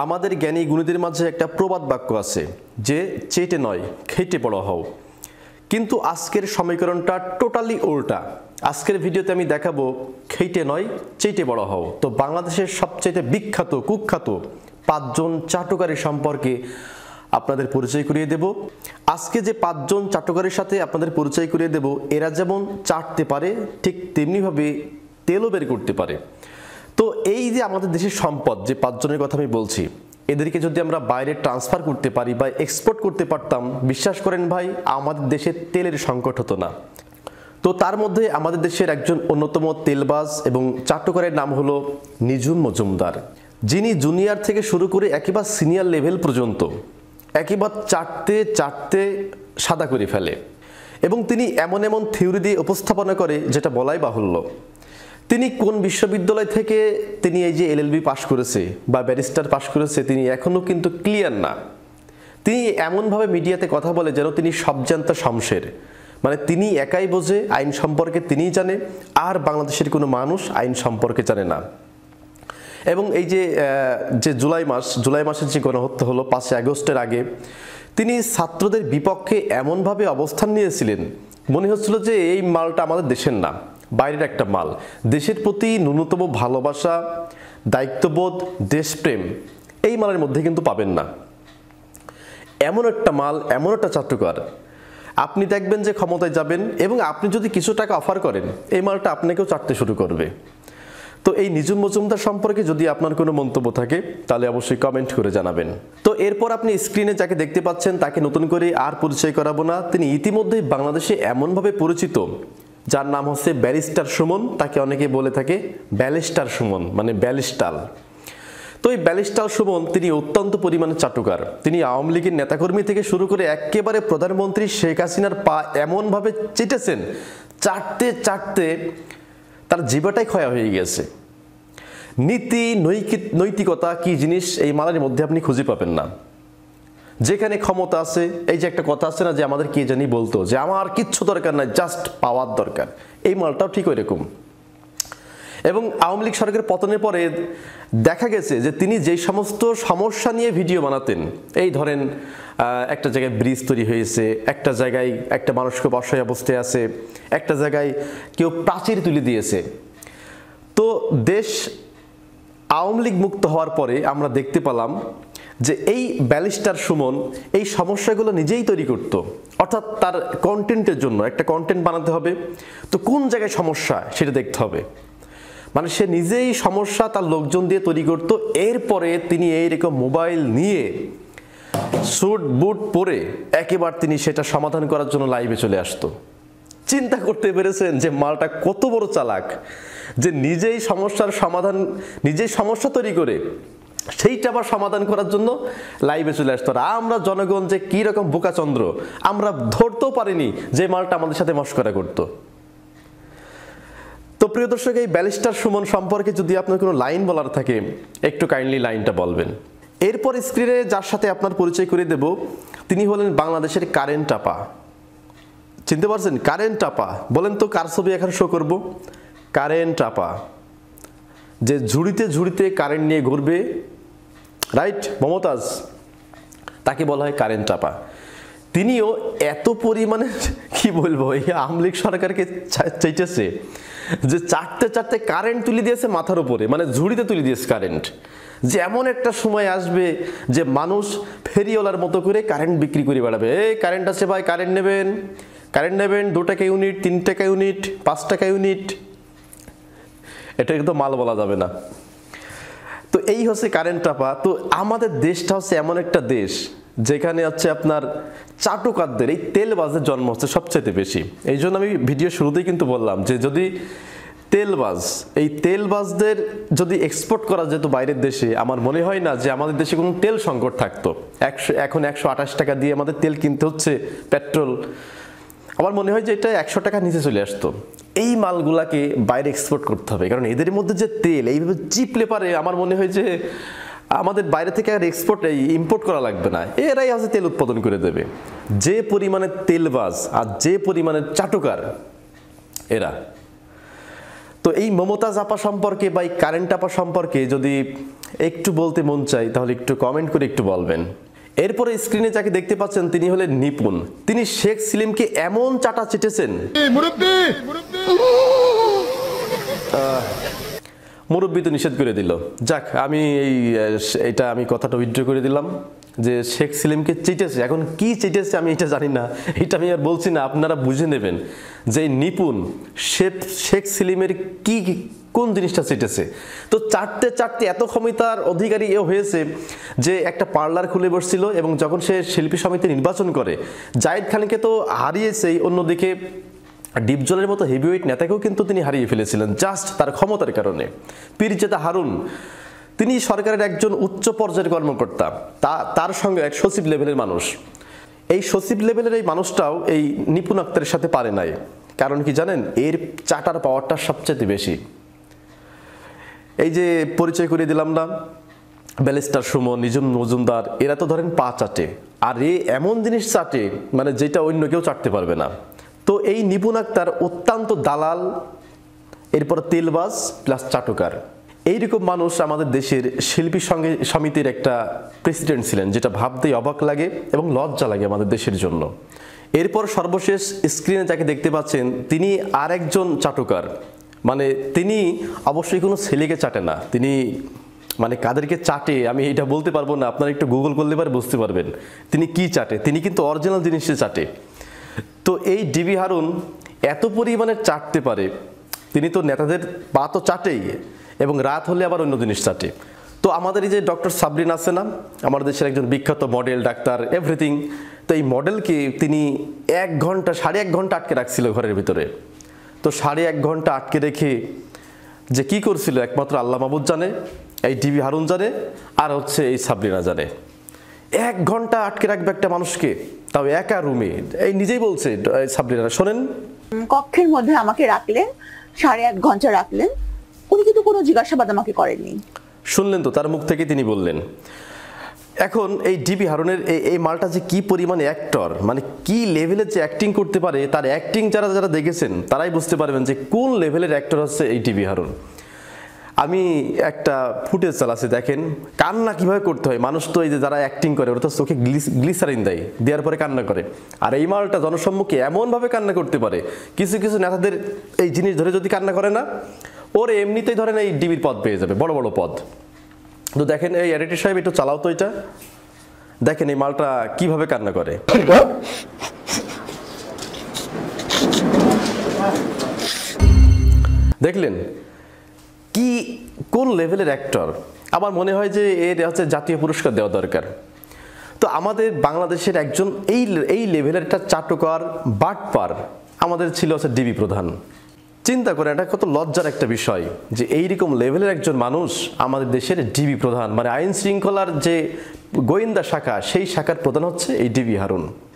আমাদের জ্ঞানী গুণীদের মাঝে একটা প্রবাদ বাক্য আছে যে চেটে নয় খেটে বড় হও, কিন্তু আজকের সমীকরণটা টোটালি উল্টা। আজকের ভিডিওতে আমি দেখাবো খেটে নয় চেটে বড় হও। তো বাংলাদেশের সবচেয়ে বিখ্যাত কুখ্যাত 5 জন চাটুকারী সম্পর্কে আপনাদের পরিচয় করিয়ে দেব। আজকে যে 5 জন চাটুকারীর সাথে আপনাদের পরিচয় করিয়ে দেব, এরা যেমন চাটতে পারে ঠিক তেমনিভাবে তেলও বের করতে পারে। তো এই যে আমাদের দেশের সম্পদ যে 5 জনের কথা আমি বলছি, এদেরকে যদি আমরা বাইরে ট্রান্সফার করতে পারি বা এক্সপোর্ট করতে পারতাম, বিশ্বাস করেন ভাই, আমাদের দেশে তেলের সংকট হতো না। তো তার মধ্যে আমাদের দেশের একজন অন্যতম তেলবাজ এবং চাটুকারের নাম হলো নিঝুম মজুমদার, যিনি জুনিয়র থেকে শুরু করে একেবারে সিনিয়র লেভেল পর্যন্ত একেবারে চাটতে চাটতে সাদা করে ফেলে এবং তিনি এমন এমন থিওরি দিয়ে উপস্থাপনা করে যেটা বলাই বাহুল্য। তিনি কোন বিশ্ববিদ্যালয় থেকে তিনি এই যে এলএলবি পাশ করেছে বা ব্যারিস্টার পাশ করেছে তিনি এখনও কিন্তু ক্লিয়ার না। তিনি এমনভাবে মিডিয়াতে কথা বলে যেন তিনি সবজান্তা শমশের, মানে তিনি একাই বোঝে আইন সম্পর্কে, তিনিই জানে, আর বাংলাদেশের কোনো মানুষ আইন সম্পর্কে জানে না। এবং এই যে জুলাই মাসের যে গণহত্যা হলো 5 আগস্টের আগে, তিনি ছাত্রদের বিপক্ষে এমনভাবে অবস্থান নিয়েছিলেন, মনে হচ্ছিল যে এই মালটা আমাদের দেশের না, বাইরের একটা মাল। দেশের প্রতি ন্যূনতম ভালোবাসা, দায়িত্ববোধ, দেশপ্রেম এই মালের মধ্যে কিন্তু পাবেন না। এমন একটা মাল, এমন একটা চাটুকার, আপনি দেখবেন যে ক্ষমতায় যাবেন এবং আপনি যদি কিছু টাকা অফার করেন, এই মালটা আপনাকেও চাটতে শুরু করবে। তো এই নিঝুম মজুমদার সম্পর্কে যদি আপনার কোনো মন্তব্য থাকে তাহলে অবশ্যই কমেন্ট করে জানাবেন। তো এরপর আপনি স্ক্রিনে যাকে দেখতে পাচ্ছেন তাকে নতুন করে আর পরিচয় করাবো না। তিনি ইতিমধ্যেই বাংলাদেশে এমনভাবে পরিচিত, যার নাম হচ্ছে ব্যারিস্টার সুমন। তাকে অনেকে বলে থাকে ব্যালিস্টার সুমন, মানে ব্যালিস্টাল। তো এই ব্যালিস্টার সুমন তিনি অত্যন্ত পরিমাণে চাটুকার। তিনি আওয়ামী লীগের নেতাকর্মী থেকে শুরু করে একেবারে প্রধানমন্ত্রী শেখ হাসিনার পা এমনভাবে চেটেছেন, চাটতে চাটতে তার জিবাটাই ক্ষয় হয়ে গেছে। নীতি নৈতিকতা কি জিনিস এই মালের মধ্যে আপনি খুঁজে পাবেন না। যেখানে ক্ষমতা আছে, এই যে একটা কথা আছে না যে আমাদের কে জানি বলতো যে আমার কিচ্ছু দরকার নাই, জাস্ট পাওয়ার দরকার, এই মালটাও ঠিক ওই রকম। এবং আওয়ামী লীগ সরকারের পতনের পরে দেখা গেছে যে তিনি যেই সমস্ত সমস্যা নিয়ে ভিডিও বানাতেন, এই ধরেন একটা জায়গায় ব্রিজ তৈরি হয়েছে, একটা জায়গায় একটা মানুষ খুব অসহায় অবস্থায় আছে, একটা জায়গায় কেউ প্রাচীর তুলে দিয়েছে। তো দেশ আওয়ামী লীগ মুক্ত হওয়ার পরে আমরা দেখতে পেলাম যে এই ব্যালিস্টার সুমন এই সমস্যাগুলো নিজেই তৈরি করত। অর্থাৎ তার কন্টেন্টের জন্য একটা কন্টেন্ট বানাতে হবে, তো কোন জায়গায় সমস্যা সেটা দেখতে হবে, মানে সে নিজেই সমস্যা তার লোকজন দিয়ে তৈরি করত। এরপরে তিনি এইরকম মোবাইল নিয়ে স্যুট বুট পরে একেবারে তিনি সেটা সমাধান করার জন্য লাইভে চলে আসতো। চিন্তা করতে পেরেছেন যে মালটা কত বড় চালাক, যে নিজেই সমস্যার সমাধান, নিজেই সমস্যা তৈরি করে সেইটা আবার সমাধান করার জন্য লাইভে চলে আসতো। আর আমরা জনগণ যে কি রকম বোকাচন্দ্র, আমরা ধরতেও পারিনি যে মালটা আমাদের সাথে মশকরা করতো। তো প্রিয় দর্শক, এই ব্যালিস্টার সুমন সম্পর্কে যদি আপনার কোনো লাইন বলার থাকে একটু কাইন্ডলি লাইনটা বলবেন। এরপর স্ক্রিনে যার সাথে আপনার পরিচয় করে দেব, তিনি হলেন বাংলাদেশের কারেন্ট আপা। চিনতে পারছেন কারেন্ট আপা? বলেন তো কার ছবি এখন শো করব? কারেন্ট আপা, যে ঝুড়িতে ঝুড়িতে কারেন্ট নিয়ে ঘুরবে, রাইট? মমতাজ, তাকে বলা হয় কারেন্ট আপা। তিনিও এত পরিমাণে কি বলবো, এই আওয়ামী লীগ সরকারকে চাইতেছে যে চাটতে চাটতে কারেন্ট তুলে দিয়েছে মাথার উপরে, মানে ঝুড়িতে তুলে দিয়েছে কারেন্ট। যে এমন একটা সময় আসবে যে মানুষ ফেরিওয়ালার মতো করে কারেন্ট বিক্রি করে বেড়াবে। এই কারেন্ট আছে ভাই, কারেন্ট নেবেন, কারেন্ট নেবেন, 2 টাকা ইউনিট, 3 টাকা ইউনিট, 5 টাকা ইউনিট। এটা কিন্তু মাল বলা যাবে না। তো এই হচ্ছে কারেন্ট টাপা। তো আমাদের দেশটা হচ্ছে এমন একটা দেশ যেখানে হচ্ছে আপনার চাটুকারদের, এই তেলবাজের জন্ম হচ্ছে সবচেয়ে বেশি। এই জন্য আমি ভিডিও শুরুতেই কিন্তু বললাম যে যদি এই তেলবাজদের যদি এক্সপোর্ট করা যেত বাইরের দেশে, আমার মনে হয় না যে আমাদের দেশে কোনো তেল সংকট থাকতো। এখন 128 টাকা দিয়ে আমাদের তেল কিনতে হচ্ছে, পেট্রোল। আমার মনে হয় যে এটা 100 টাকা নিচে চলে আসতো। এই মালগুলাকে বাইরে এক্সপোর্ট করতে হবে, কারণ এদের মধ্যে যে তেল এইভাবে চিপলে পারে, আমার মনে হয় যে আমাদের বাইরে থেকে আর ইম্পোর্ট করা লাগবে না, এরাই আছে তেল উৎপাদন করে দেবে। যে পরিমাণে তেলবাজ আর যে পরিমাণে চাটুকার এরা। তো তো এই মমতাজ আপা সম্পর্কে বা এই কারেন্ট আপা সম্পর্কে যদি একটু বলতে মন চাই তাহলে একটু কমেন্ট করে একটু বলবেন। এরপরে স্ক্রিনে যাকে দেখতে পাচ্ছেন তিনি হলেন নিপুণ। তিনি শেখ সেলিমকে এমন চাটা চেটেছেন, মুরব্বী তো নিষেধ করে দিল, যাক আমি আমি কথাটা উইথড্র করে দিলাম যে শেখ সেলিমকে চেটেছে। এখন কি চেটেছে আমি এটা জানি না, এটা আমি আর বলছি না, আপনারা বুঝে নেবেন যে নিপুণ শেখ সেলিমের কি কোন জিনিসটা চেটেছে। তো চাটতে চাটতে এত ক্ষমতার অধিকারী হয়েছে যে একটা পার্লার খুলে বসছিল এবং যখন সে শিল্পী সমিতি নির্বাচন করে জাহিদ খানকে তো হারিয়েছেই, অন্যদিকে ডিপজলের মতো হেভিওয়েট নেতাকেও কিন্তু তিনি হারিয়ে ফেলেছিলেন জাস্ট তার ক্ষমতার কারণে। পীরজাদা হারুন তিনি সরকারের একজন উচ্চ পর্যায়ের কর্মকর্তা, তার সঙ্গে এক সচিব লেভেলের মানুষ। এই সচিব লেভেলের এই মানুষটাও এই নিপুণ আক্তারের সাথে পারে নাই। কারণ কি জানেন, এর চাটার পাওয়ারটা সবচেয়ে বেশি। এই যে পরিচয় করে দিলাম না, ব্যারিস্টার সুমন, নিজুম মজুমদার, এরা তো ধরেন পা চাটে, আর এমন জিনিস চাটে মানে যেটা অন্য কেউ চাটতে পারবে না। তো এই নিপুণ আক্তার অত্যন্ত দালাল, এরপর তেলবাজ প্লাস চাটুকার। এইরকম মানুষ আমাদের দেশের শিল্পী সমিতির একটা প্রেসিডেন্ট ছিলেন, যেটা ভাবতেই অবাক লাগে এবং লজ্জা লাগে আমাদের দেশের জন্য। এরপর সর্বশেষ স্ক্রিনে যাকে দেখতে পাচ্ছেন তিনি আরেকজন চাটুকার। মানে তিনি অবশ্যই কোনো ছেলেকে চাটে না, তিনি মানে কাদেরকে চাটে আমি এটা বলতে পারবো না, আপনারা একটু গুগল করলে পারে বুঝতে পারবেন তিনি কি চাটে। তিনি কিন্তু অরিজিনাল জিনিসে চাটে। তো এই ডিবি হারুন এত পরিমাণে চাটতে পারে, তিনি তো নেতাদের পা তো চাটেই এবং রাত হলে আবার অন্য জিনিস চাটে। তো আমাদের এই যে ডক্টর সাবরিন আছে না, আমাদের দেশের একজন বিখ্যাত মডেল, ডাক্তার, এভরিথিং। তো এই মডেলকে তিনি 1.5 ঘন্টা আটকে রাখছিল ঘরের ভিতরে। তো 1.5 ঘন্টা আটকে রেখে যে কি করছিল একমাত্র আল্লাহ মাহবুদ জানে, এই ডিবি হারুন জানে, আর হচ্ছে এই সাবরিনা জানে। 1 ঘন্টা আটকে রাখবে একটা মানুষকে, তাও একা রুমে। এই নিজেই বলছে সাবরিনা, শোনেন, কক্ষের মধ্যে আমাকে রাখলেন, 1.5 ঘন্টা রাখলেন, উনি কিন্তু কোনো জিজ্ঞাসাবাদ আমাকে করেননি। শুনলেন তো, তার মুখ থেকে তিনি বললেন। এখন এই ডিবি হারুনের এই মালটা যে কি পরিমাণে অ্যাক্টর, মানে কি লেভেলের যে অ্যাক্টিং করতে পারে, তার অ্যাক্টিং যারা দেখেছেন তারাই বুঝতে পারবেন যে কোন লেভেলের অ্যাক্টর হচ্ছে এই ডিবি হারুন। আমি একটা ফুটেজ চালাচ্ছি, দেখেন কান্না কিভাবে করতে হয়। মানুষ তো এই যে যারা অ্যাক্টিং করে ওরা তো চোখে গ্লিসারিন দেওয়ার পরে কান্না করে, আর এই মালটা জনসম্মুখে এমনভাবে কান্না করতে পারে। কিছু কিছু নেতাদের এই জিনিস ধরে যদি কান্না করে না, ওর এমনিতেই ধরেন এই ডিবির পদ পেয়ে যাবে, বড় বড় পদ। তো দেখেন এই এডিটর সাহেব একটু চালাও তো এটা, দেখেন এই মালটা কিভাবে কান্না করে। দেখলেন কি কোন লেভেলের অ্যাক্টর। আমার মনে হয় যে এর হচ্ছে জাতীয় পুরস্কার দেওয়া দরকার। তো আমাদের বাংলাদেশের একজন এই লেভেলের একটা চাটুকার বাটপার আমাদের ছিল হচ্ছে ডিবি প্রধান। চিন্তা করে, এটা কত লজ্জার একটা বিষয় যে এইরকম লেভেলের একজন মানুষ আমাদের দেশের ডিবি প্রধান, মানে আইন শৃঙ্খলার যে গোয়েন্দা শাখা সেই শাখার প্রধান হচ্ছে এই ডিবি হারুন।